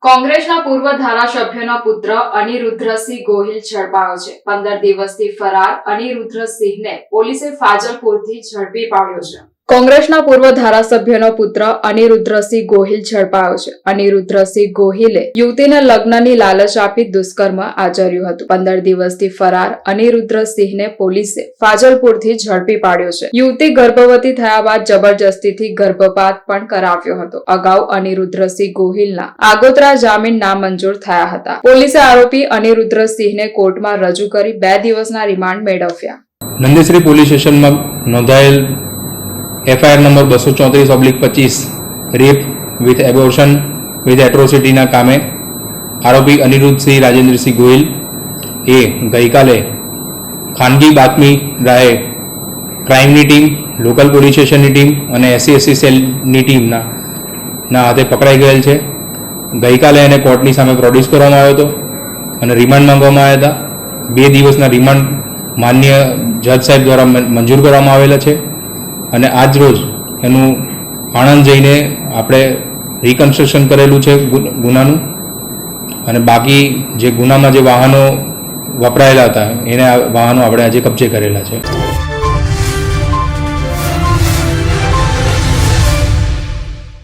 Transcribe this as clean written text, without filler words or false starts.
કોંગ્રેસના પૂર્વ ધારાસભ્યનો પુત્ર અનિરુદ્ધસિંહ ગોહિલ ઝડપાયો છે। 15 દિવસથી ફરાર અનિરુદ્ધસિંહને પોલીસે ફાજલપુરથી ઝડપી પાડ્યો છે। કોંગ્રેસના પૂર્વ ધારાસભ્યનો પુત્ર અનિરુદ્ધસિંહ ગોહિલ ઝડપાયો છે। અનિરુદ્ધસિંહ ગોહિલે યુવતીને લગ્નની લાલચ આપી દુષ્કર્મ આચર્યું હતું। 15 દિવસથી ફરાર અનિરુદ્ધસિંહને પોલીસે ફાજલપુરથી ઝડપી પાડ્યો છે। યુવતી ગર્ભવતી થયા બાદ જબરજસ્તીથી ગર્ભપાત પણ કરાવ્યો હતો। અગાઉ અનિરુદ્ધસિંહ ગોહિલના આગોતરા જામીન નામંજૂર થયા હતા। પોલીસે આરોપી અનિરુદ્ધસિંહને કોર્ટમાં રજૂ કરી 2 દિવસના રિમાન્ડ મેળવ્યા। નંદેશ્રી પોલીસ સ્ટેશનમાં નોંધાયેલ FIR number 234/25 rape with abortion with એટ્રોસિટીના કામે આરોપી અનિરુદ્ધસિંહ રાજેન્દ્રસિંહ ગોહિલ એ ગઈકાલે ખાનગી બાતમી રાહે ક્રાઇમની ટીમ, લોકલ પોલીસ સ્ટેશનની ટીમ અને SC/ST સેલની ટીમના હાથે પકડાઈ ગયેલ છે। ગઈકાલે એને કોર્ટની સામે પ્રોડ્યુસ કરવામાં આવ્યો હતો અને રિમાન્ડ માંગવામાં આવ્યા હતા। 2 દિવસના રિમાન્ડ માન્ય જજ સાહેબ દ્વારા મંજૂર કરવામાં આવેલા છે અને આજ રોજ એનું આણંદ જઈને આપણે રિકન્સ્ટ્રક્શન કરેલું છે ગુનાનું અને બાકી જે ગુનામાં જે વાહનો વપરાયેલા હતા એને વાહનો આપણે આજે કબજે કરેલા છે।